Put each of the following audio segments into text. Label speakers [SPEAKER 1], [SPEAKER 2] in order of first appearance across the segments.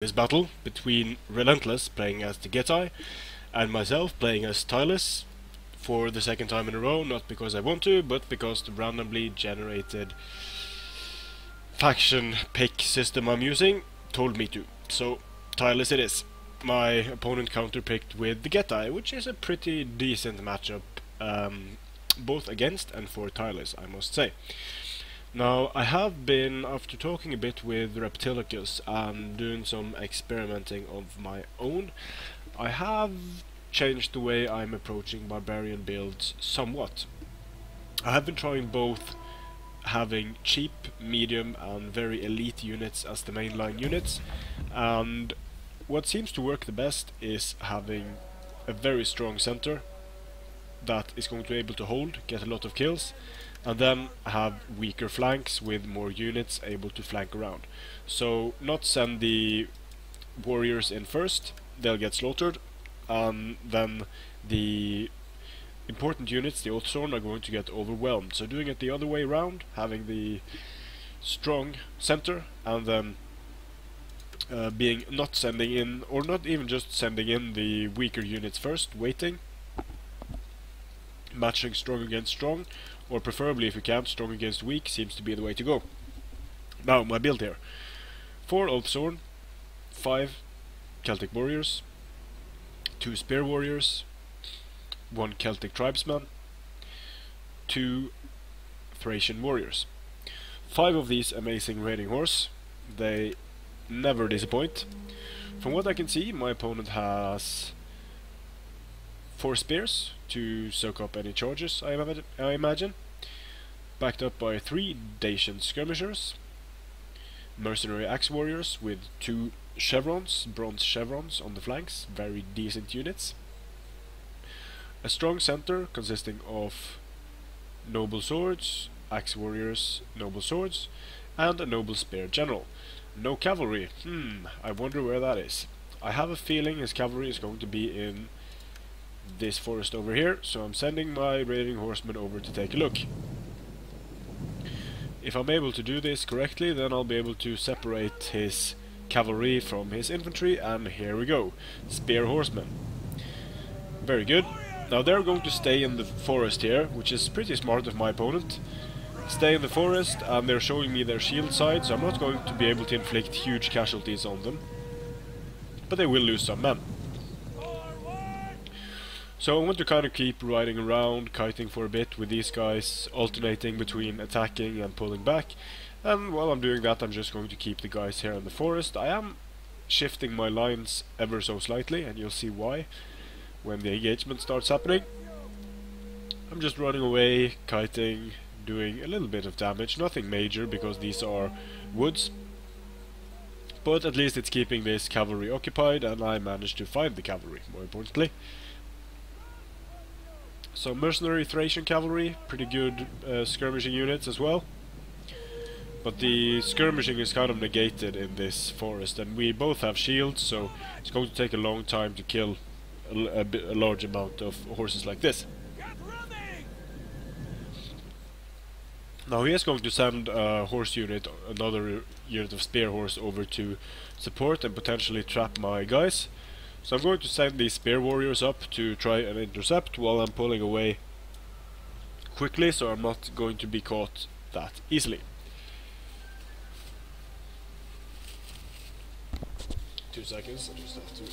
[SPEAKER 1] This battle between Relentless playing as the Getae and myself playing as Tylis for the second time in a row, not because I want to, but because the randomly generated faction pick system I'm using told me to. So Tylis it is. My opponent counterpicked with the Getae, which is a pretty decent matchup both against and for Tylis, I must say. Now, I have been, after talking a bit with Reptilicus and doing some experimenting of my own, I have changed the way I'm approaching Barbarian builds somewhat. I have been trying both having cheap, medium and very elite units as the mainline units, and what seems to work the best is having a very strong center that is going to be able to hold, get a lot of kills, and then have weaker flanks with more units able to flank around. So not send the warriors in first, they'll get slaughtered, and then the important units, the Oathsworn, are going to get overwhelmed. So doing it the other way around, having the strong center, and then being not sending in, or not even just sending in the weaker units first, waiting, matching strong against strong, or preferably, if you can, strong against weak seems to be the way to go. Now, my build here. 4 Oathsworn, 5 Celtic Warriors, 2 Spear Warriors, 1 Celtic Tribesman, 2 Thracian Warriors. 5 of these amazing raiding horse. They never disappoint. From what I can see, my opponent has 4 spears to soak up any charges, I imagine, backed up by 3 Dacian skirmishers, mercenary axe warriors with 2 chevrons, bronze chevrons on the flanks, very decent units, a strong center consisting of noble swords, axe warriors, noble swords, and a noble spear general. No cavalry. I wonder where that is. I have a feeling his cavalry is going to be in this forest over here, so I'm sending my raiding horsemen over to take a look. If I'm able to do this correctly, then I'll be able to separate his cavalry from his infantry, and here we go. Spear horsemen. Very good. Now they're going to stay in the forest here, which is pretty smart of my opponent. Stay in the forest, and they're showing me their shield side, so I'm not going to be able to inflict huge casualties on them. But they will lose some men. So I want to kind of keep riding around, kiting for a bit with these guys, alternating between attacking and pulling back. And while I'm doing that, I'm just going to keep the guys here in the forest. I am shifting my lines ever so slightly, and you'll see why when the engagement starts happening. I'm just running away, kiting, doing a little bit of damage, nothing major because these are woods. But at least it's keeping this cavalry occupied, and I managed to find the cavalry, more importantly. So mercenary Thracian cavalry, pretty good skirmishing units as well. But the skirmishing is kind of negated in this forest, and we both have shields, so it's going to take a long time to kill a large amount of horses like this. Now he is going to send a horse unit, another unit of spear horse, over to support and potentially trap my guys. So I'm going to send these spear warriors up to try and intercept while I'm pulling away quickly, so I'm not going to be caught that easily. 2 seconds, I just have to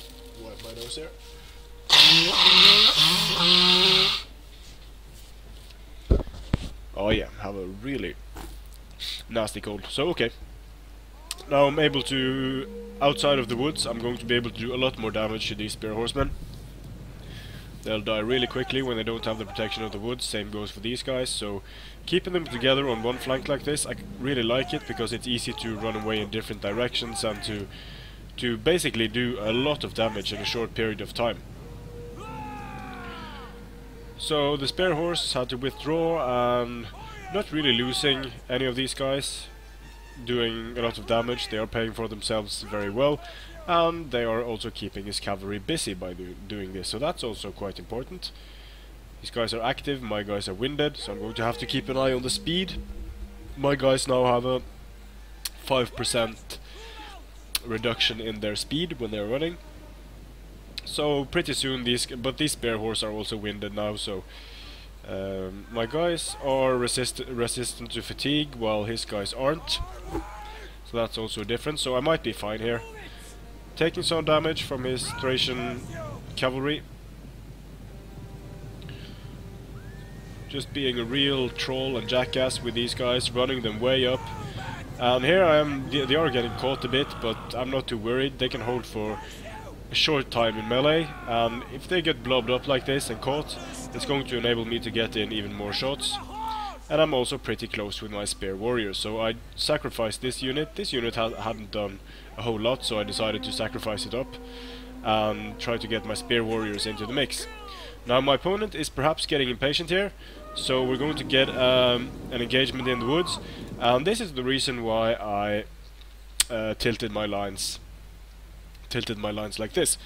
[SPEAKER 1] wipe my nose here. Oh yeah, have a really nasty cold. So okay. Now I'm able to, outside of the woods, I'm going to be able to do a lot more damage to these spear horsemen. They'll die really quickly when they don't have the protection of the woods, same goes for these guys, so keeping them together on one flank like this, I really like it because it's easy to run away in different directions and to basically do a lot of damage in a short period of time. So the spear horse had to withdraw, and not really losing any of these guys, doing a lot of damage. They are paying for themselves very well, and they are also keeping his cavalry busy by doing this, so that's also quite important. These guys are active, my guys are winded, so I'm going to have to keep an eye on the speed. My guys now have a 5% reduction in their speed when they're running. So pretty soon these spear horse are also winded now, so my guys are resistant to fatigue while his guys aren't. So that's also different, so I might be fine here. Taking some damage from his Thracian cavalry. Just being a real troll and jackass with these guys, running them way up. And here I am, they are getting caught a bit, but I'm not too worried. They can hold for a short time in melee, and if they get blobbed up like this and caught, it's going to enable me to get in even more shots. And I'm also pretty close with my spear warriors, so I sacrificed this unit. This unit hadn't done a whole lot, so I decided to sacrifice it up and try to get my spear warriors into the mix. Now my opponent is perhaps getting impatient here, so we're going to get an engagement in the woods, and this is the reason why I tilted my lines like this.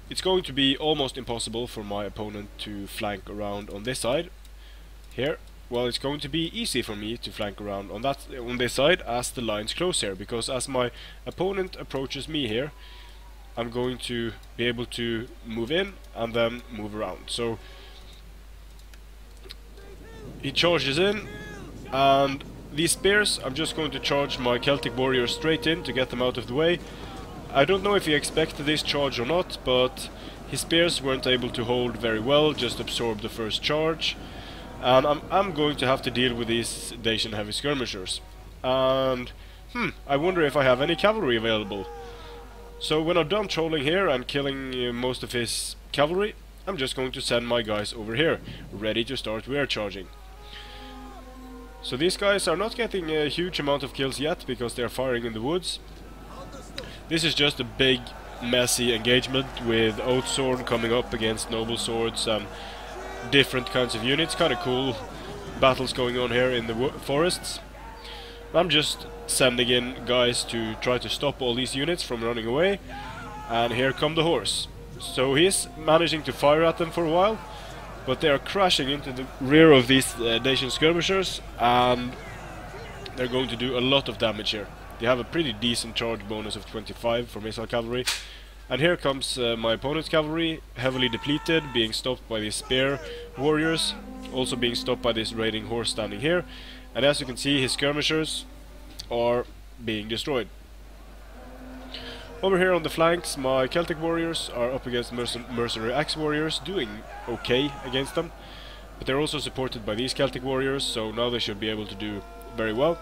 [SPEAKER 1] It's going to be almost impossible for my opponent to flank around on this side here. Well, it's going to be easy for me to flank around on this side as the lines close here, because as my opponent approaches me here, I'm going to be able to move in and then move around. So he charges in, and these spears, I'm just going to charge my Celtic warriors straight in to get them out of the way. I don't know if he expected this charge or not, but his spears weren't able to hold very well, just absorbed the first charge. And I'm going to have to deal with these Dacian heavy skirmishers. And I wonder if I have any cavalry available. So when I'm done trolling here and killing most of his cavalry, I'm just going to send my guys over here, ready to start rear charging. So these guys are not getting a huge amount of kills yet, because they're firing in the woods. This is just a big, messy engagement with Oathsworn coming up against Noble Swords and different kinds of units. Kind of cool battles going on here in the forests. I'm just sending in guys to try to stop all these units from running away, and here come the horse. So he's managing to fire at them for a while, but they are crashing into the rear of these Dacian skirmishers, and they're going to do a lot of damage here. They have a pretty decent charge bonus of 25 for missile cavalry. And here comes my opponent's cavalry, heavily depleted, being stopped by these spear warriors, also being stopped by this raiding horse standing here. And as you can see, his skirmishers are being destroyed. Over here on the flanks, my Celtic warriors are up against mercenary axe warriors, doing okay against them. But they're also supported by these Celtic warriors, so now they should be able to do very well.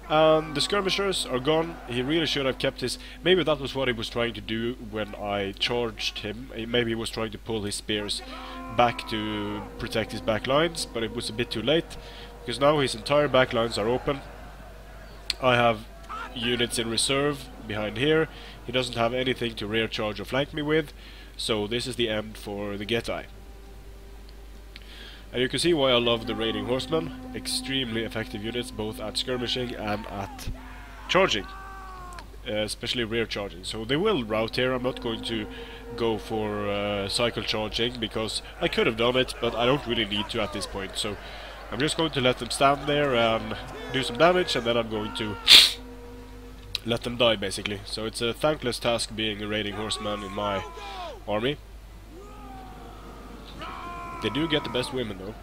[SPEAKER 1] The skirmishers are gone. He really should have kept his... Maybe that was what he was trying to do when I charged him. Maybe he was trying to pull his spears back to protect his back lines, but it was a bit too late, because now his entire back lines are open. I have units in reserve behind here. He doesn't have anything to rear charge or flank me with, so this is the end for the Getae. And you can see why I love the raiding horsemen. Extremely effective units, both at skirmishing and at charging, especially rear charging. So they will rout here. I'm not going to go for cycle charging, because I could have done it, but I don't really need to at this point. So I'm just going to let them stand there and do some damage, and then I'm going to let them die, basically. So it's a thankless task being a raiding horseman in my army. They do get the best women, though.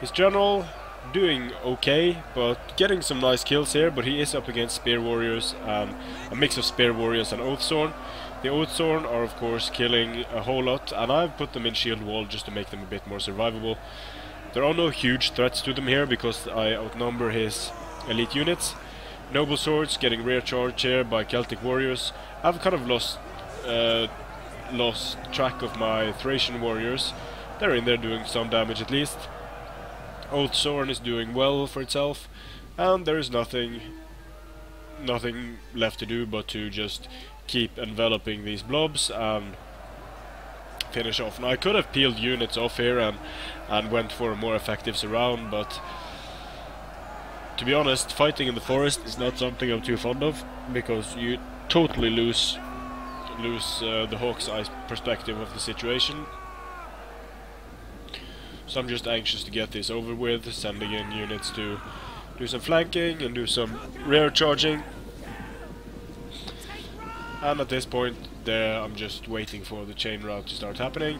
[SPEAKER 1] His general doing okay, but getting some nice kills here, but he is up against spear warriors, a mix of spear warriors and Oathsworn. The Oathsworn are of course killing a whole lot, and I've put them in shield wall just to make them a bit more survivable. There are no huge threats to them here, because I outnumber his elite units. Noble Swords getting rear charge here by Celtic warriors. I've kind of lost track of my Thracian warriors. They're in there doing some damage at least. Oathsworn is doing well for itself, and there is nothing left to do but to just keep enveloping these blobs and finish off. Now I could have peeled units off here and went for a more effective surround, but to be honest, fighting in the forest is not something I'm too fond of, because you totally lose the hawk's eye perspective of the situation. So I'm just anxious to get this over with, sending in units to do some flanking and do some rear charging. And at this point, there I'm just waiting for the chain route to start happening.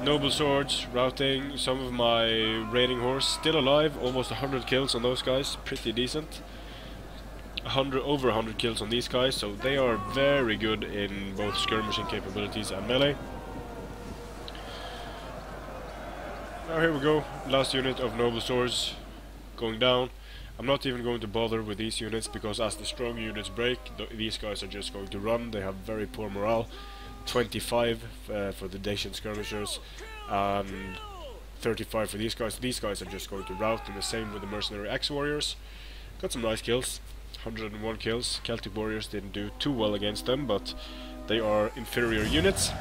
[SPEAKER 1] Noble swords, routing, some of my raiding horse still alive, almost 100 kills on those guys, pretty decent. Over 100 kills on these guys, so they are very good in both skirmishing capabilities and melee. Now here we go, last unit of noble swords going down. I'm not even going to bother with these units because as the strong units break, these guys are just going to run. They have very poor morale. 25 for the Dacian skirmishers and 35 for these guys. These guys are just going to rout, and the same with the mercenary axe warriors. Got some nice kills, 101 kills. Celtic warriors didn't do too well against them, but they are inferior units.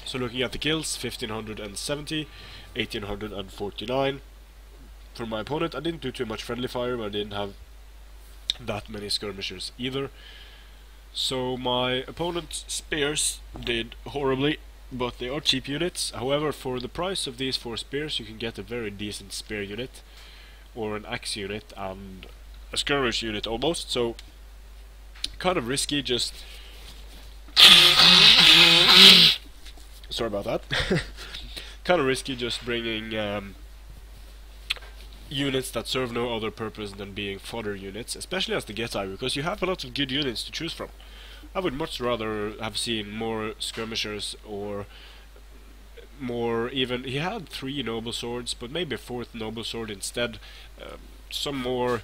[SPEAKER 1] So looking at the kills, 1570, 1849 for my opponent. I didn't do too much friendly fire, but I didn't have that many skirmishers either. So my opponent's spears did horribly, but they are cheap units. However, for the price of these 4 spears, you can get a very decent spear unit, or an axe unit, and a skirmish unit almost. So kind of risky, just sorry about that. Kind of risky just bringing units that serve no other purpose than being fodder units, especially as the Getae, because you have a lot of good units to choose from. I would much rather have seen more skirmishers, or more even, he had 3 noble swords, but maybe a 4th noble sword instead. Some more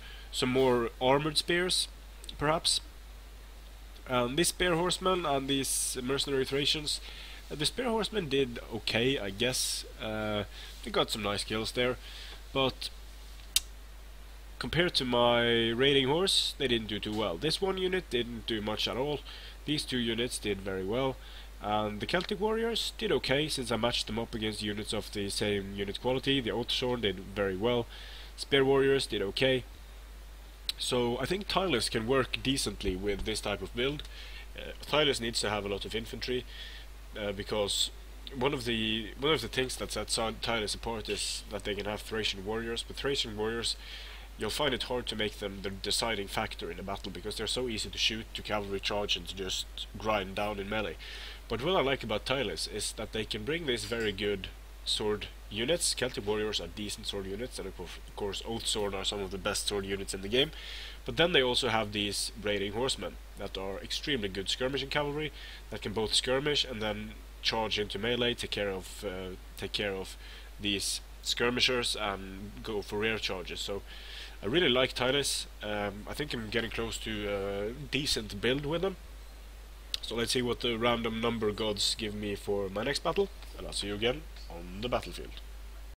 [SPEAKER 1] armored spears, perhaps. These spear horsemen and these mercenary Thracians, the spear horsemen did okay, I guess. They got some nice kills there, but compared to my raiding horse, they didn't do too well. This one unit didn't do much at all. These 2 units did very well. And the Celtic warriors did okay, since I matched them up against units of the same unit quality. The Oathsworn did very well. Spear warriors did okay. So I think Tylis can work decently with this type of build. Tylis needs to have a lot of infantry, because one of the things that sets Tylis apart is that they can have Thracian warriors. But Thracian warriors, you'll find it hard to make them the deciding factor in a battle, because they're so easy to shoot, to cavalry charge, and to just grind down in melee. But what I like about Tylis is that they can bring these very good sword units. Celtic warriors are decent sword units, and of course Oathsworn are some of the best sword units in the game. But then they also have these raiding horsemen that are extremely good skirmishing cavalry, that can both skirmish and then charge into melee, take care of these skirmishers and go for rear charges. So I really like Tylis. I think I'm getting close to a decent build with them. So let's see what the random number gods give me for my next battle, and I'll see you again on the battlefield.